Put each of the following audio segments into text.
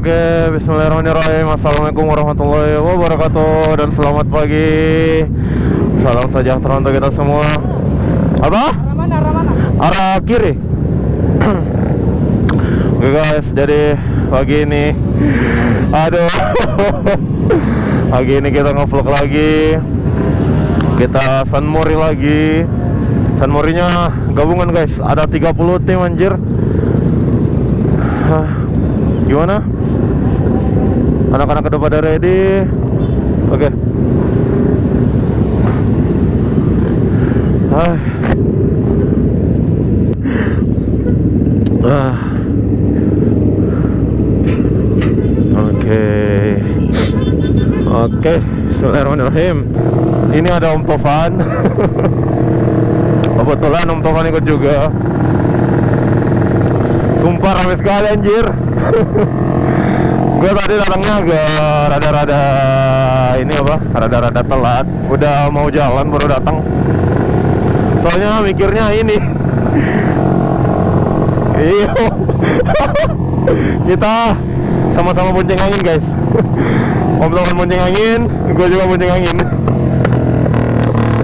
Oke, bismillahirrahmanirrahim. Assalamualaikum warahmatullahi wabarakatuh. Dan selamat pagi. Salam sejahtera untuk kita semua. Apa? Arah mana? Arah kiri. Oke guys, jadi pagi ini, aduh, pagi ini kita nge-vlog lagi. Kita sunmori lagi. Sunmorinya gabungan guys, ada 30 tim anjir. Gimana? Anak-anak udah pada ready? Oke. Oke. Bismillahirrahmanirrahim. Ini ada Om Tovan. Kebetulan Om Tovan ikut juga. Sumpah rame sekali anjir. Gue tadi datangnya agak rada-rada ini apa? Rada-rada telat. Udah mau jalan baru datang. Soalnya mikirnya ini. Iya. Kita sama-sama bonceng angin guys. Om Tovan bonceng angin, gue juga bonceng angin.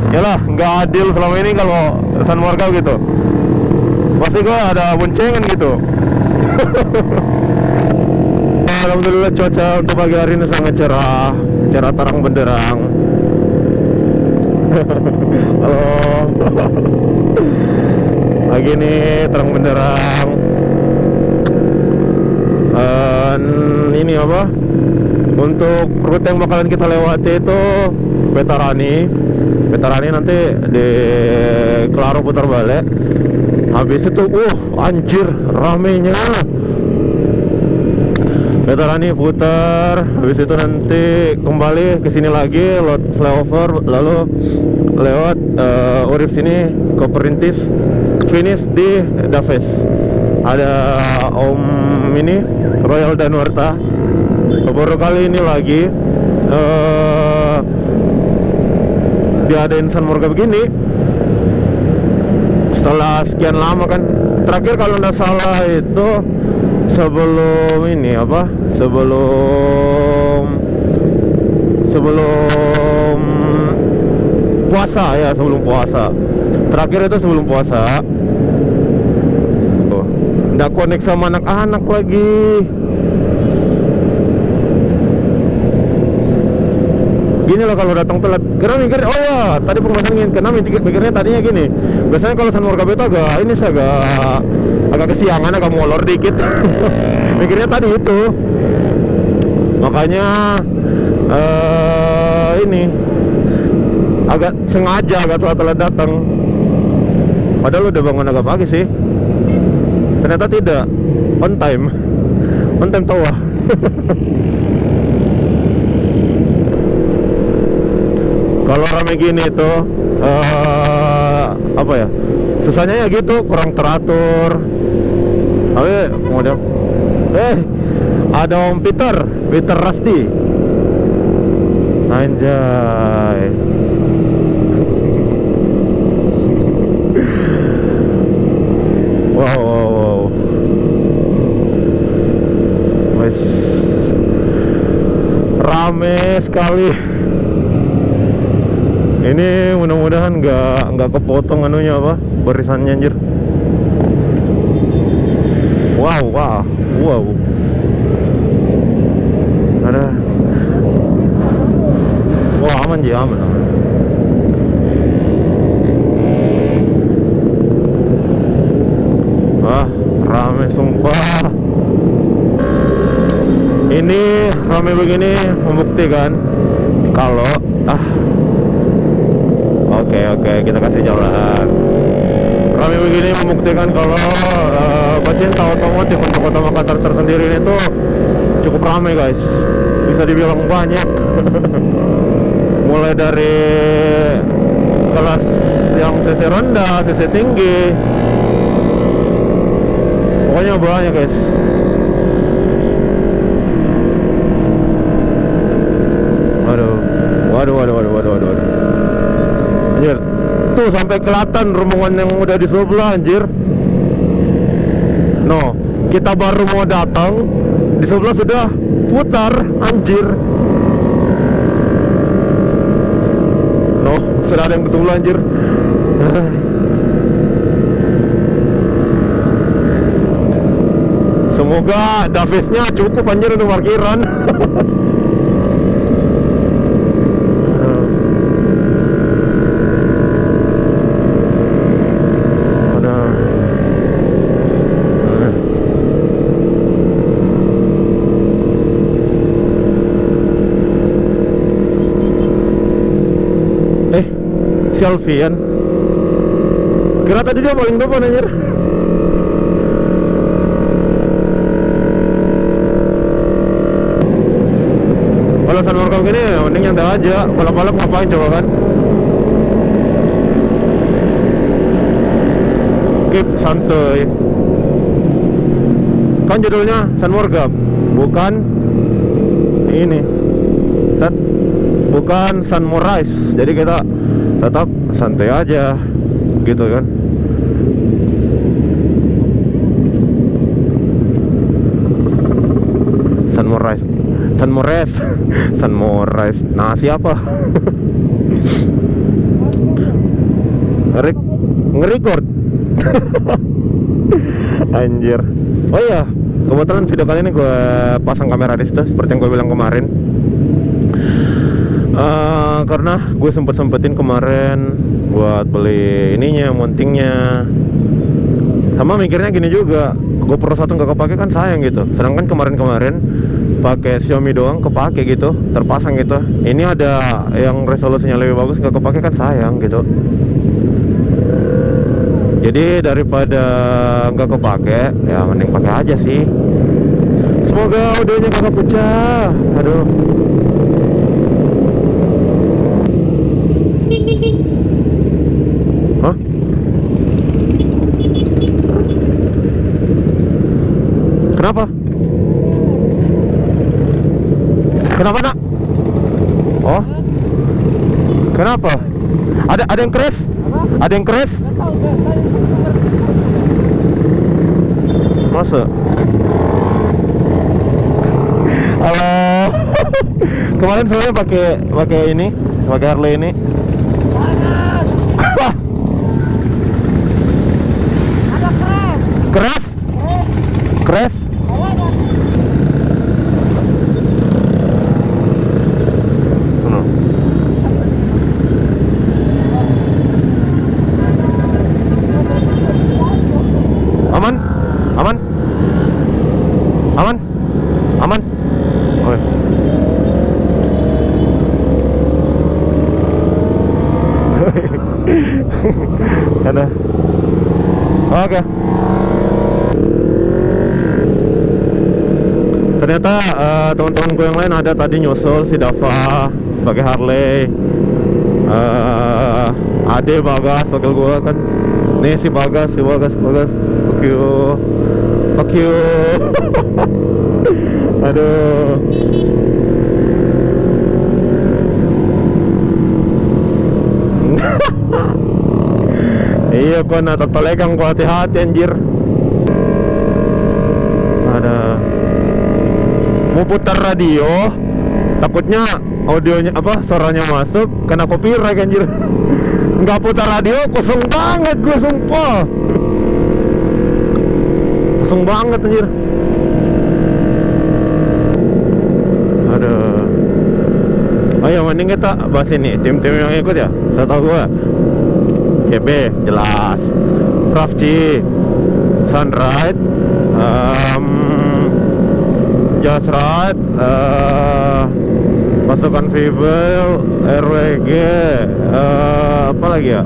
Yalah, nggak adil selama ini kalau sunmorga gitu. Pasti gue ada boncengan gitu. Alhamdulillah cuaca untuk pagi hari ini sangat cerah, cerah terang benderang. Halo. Pagi ini terang benderang. Dan ini apa? Untuk rute yang bakalan kita lewati itu Veterani nanti di Klaro putar balik. Habis itu anjir ramenya. Veterani putar, habis itu nanti kembali ke sini lagi lewat flyover, lalu lewat Urip sini ke Perintis, finish di Daves. Ada Om ini Royal Danuarta. Baru kali ini lagi diadain sunmorga begini setelah sekian lama kan. Terakhir kalau nggak salah itu sebelum ini apa? Sebelum puasa ya, sebelum puasa. Terakhir itu sebelum puasa. Nggak connect sama anak-anak lagi. Gini loh kalau datang telat. Karena mikir, oh ya, tadi pembahasan ingin karena mikirnya tadinya gini. Biasanya kalau sunmorga itu agak kesiangan, agak molor dikit. Mikirnya tadi itu. Makanya ini agak sengaja agak telat datang. Padahal udah bangun agak pagi sih. Ternyata tidak. On time tawa. Kalau rame gini tuh apa ya? Susahnya ya gitu, kurang teratur. Ada Om Peter Rafti. Anjay. Wow. Wes rame sekali. Ini mudah-mudahan nggak kepotong anunya apa barisannya anjir. Wow. Ada. Wah aman. Rame sumpah. Ini rame begini membuktikan kalau Oke, kita kasih jalan. Rame begini membuktikan kalau pecinta otomotif untuk kota Makassar tersendiri ini tuh cukup rame guys. Bisa dibilang banyak. Mulai dari kelas yang CC rendah, CC tinggi. Pokoknya banyak guys. Waduh. Anjir. Tuh sampai kelihatan rombongan yang udah di sebelah anjir. Kita baru mau datang Di sebelah sudah putar, anjir. No, sudah ada yang betul anjir. Semoga Davisnya cukup anjir untuk parkiran. Si Alfian, kira tadi dia paling depan anjir. Kalau Sunmorga gini mending nyantai aja, balap-balap ngapain coba kan. Keep santuy. Kan judulnya Sunmorga, bukan ini bukan Sunrise. Jadi kita tetap santai aja gitu kan. Sunrise. Nah siapa? Nge-record. Anjir. Oh iya, kebetulan video kali ini gue pasang kamera di situ seperti yang gue bilang kemarin. Karena gue sempetin kemarin buat beli ininya, mountingnya. Sama mikirnya gini juga, GoPro 1 nggak kepake kan sayang gitu. Sedangkan kemarin pakai Xiaomi doang kepake gitu, terpasang gitu. Ini ada yang resolusinya lebih bagus nggak kepake kan sayang gitu. Jadi daripada nggak kepake, ya mending pakai aja sih. Semoga audionya kagak pecah. Aduh. Hah? Kenapa? Kenapa nak? Oh? Kenapa? Ada yang crash? Ada yang crash? Masa? Halo. Kemarin sebenarnya pakai ini, pakai Harley ini. Crash? Aman. Oke. Ada. Oke. Ternyata teman-temanku yang lain ada tadi nyusul, si Dava pakai Harley, Ade Bagas pakai gua kan. Nih si Bagas. Fuck you. Aduh. Iya kok na totolegang ko hati-hati anjir. Ada mau putar radio, takutnya audionya suaranya masuk kena copyright anjir. Nggak putar radio, kosong banget gue sumpah. Kosong banget anjir. Aduh. Ayo mending kita bahas ini tim-tim yang ikut ya. Saya tahu gue CB jelas, Rafci, Sunride, Just Ride, pasukan Fibel, RWG, apa lagi ya,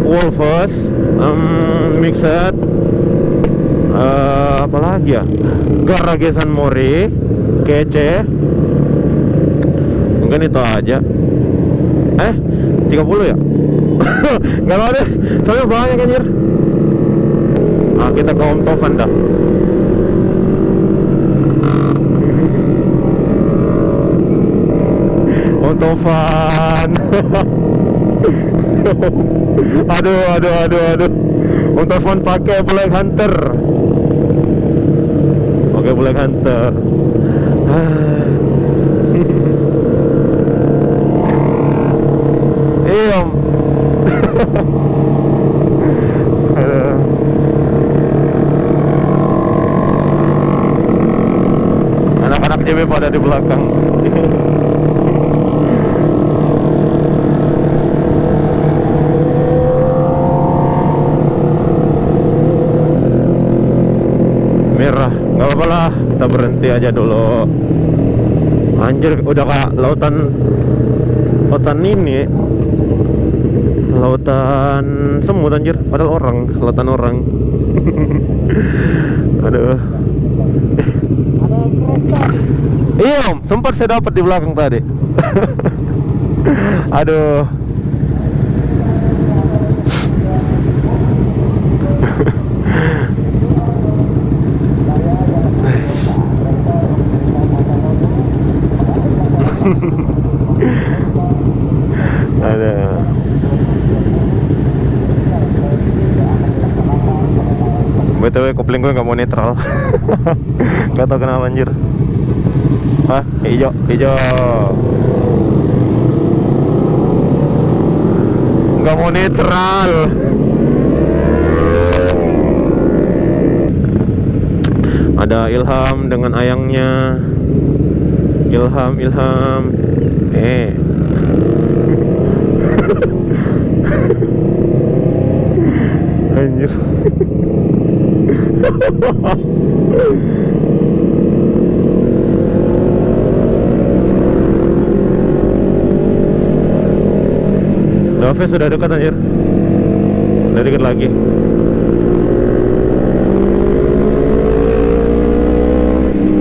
Wolfers, Mixed, apa lagi ya, Garage Mori, Kece. Mungkin itu aja. 30 ya? Gak tau deh, soalnya banyak anjir. Nah, kita ke Om Tovan dah. Om Tovan. Aduh. Om Tovan pakai Black Hunter. pakai Black Hunter. Iya. Aduh. Anak-anak JB pada di belakang. Merah, nggak apa-apa lah, kita berhenti aja dulu. Anjir, udah kayak lautan ini, lautan semut anjir, padahal lautan orang. Aduh. Iya om, sempat saya dapat di belakang tadi. Aduh. Ada. BTW kopling gue nggak mau netral. Nggak tahu kenapa anjir. Hah, hijau. Nggak mau netral. Ada Ilham dengan ayangnya. Ilham. Anjir. Dove sudah dekat anjir. Udah dekat lagi.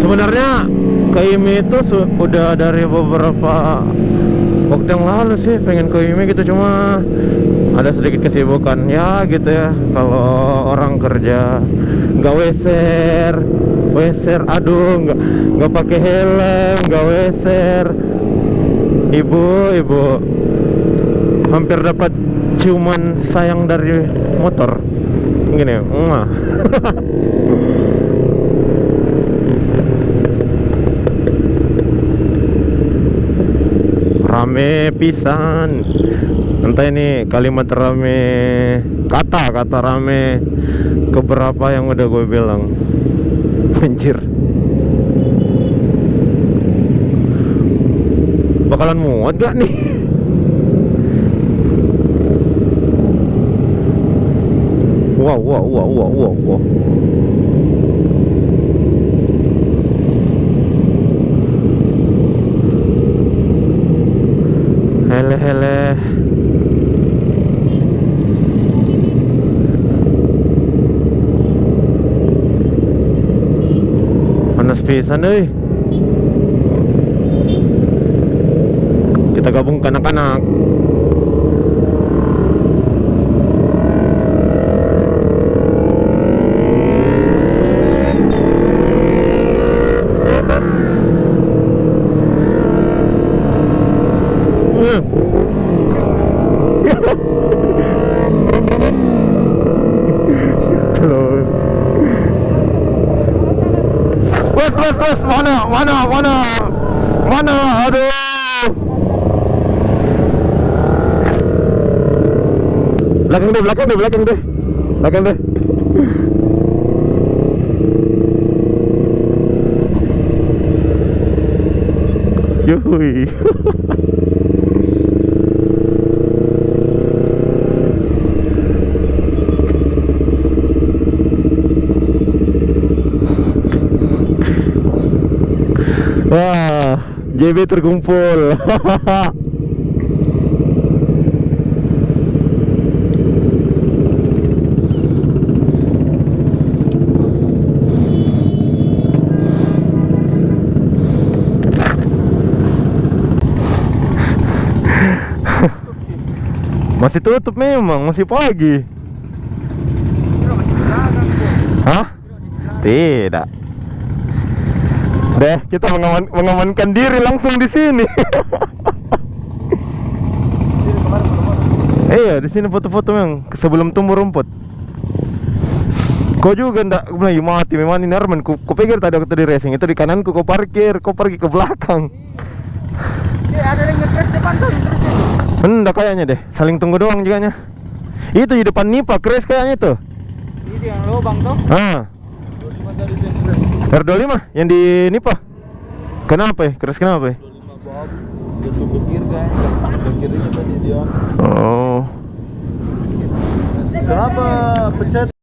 Sebenarnya ke IMI itu udah dari beberapa waktu yang lalu sih pengen ke IMI gitu, cuma ada sedikit kesibukan ya gitu ya. Kalau orang kerja nggak weser, aduh nggak pakai helm, nggak weser. Ibu hampir dapat ciuman sayang dari motor gini. Rame pisan. Entah ini kalimat rame, kata rame keberapa yang udah gue bilang. Anjir. Bakalan muat gak nih? Wow. Hele. Panas pisan euy. Kita gabung ke anak-anak. Wes, mana, aduh. Belakang deh. Yuhui. Wah, JB terkumpul. Masih tutup memang, masih pagi. Hah? Tidak. Deh, kita mengamankan diri langsung di sini. Iya, di sini foto-foto yang sebelum tumbuh rumput. Kau juga ndak, aku bilang, "Ya mati memang ini Arman." Ku pikir tadi waktu di racing itu di kananku kau parkir, kau pergi ke belakang. Ada yang nge-crash depan tuh, nge-crash. Enggak kayaknya deh, saling tunggu doang jiganya. Itu di depan Nipa crash kayaknya itu. Ini yang lubang tuh. Ah, 25 tadi dia crash. R25 yang di Nipa. Kenapa ya? Crash kenapa ya? 25 Bob. Dia tuh ke kiri kayaknya, sebelah kirinya tadi dia. Oh. Kenapa pencet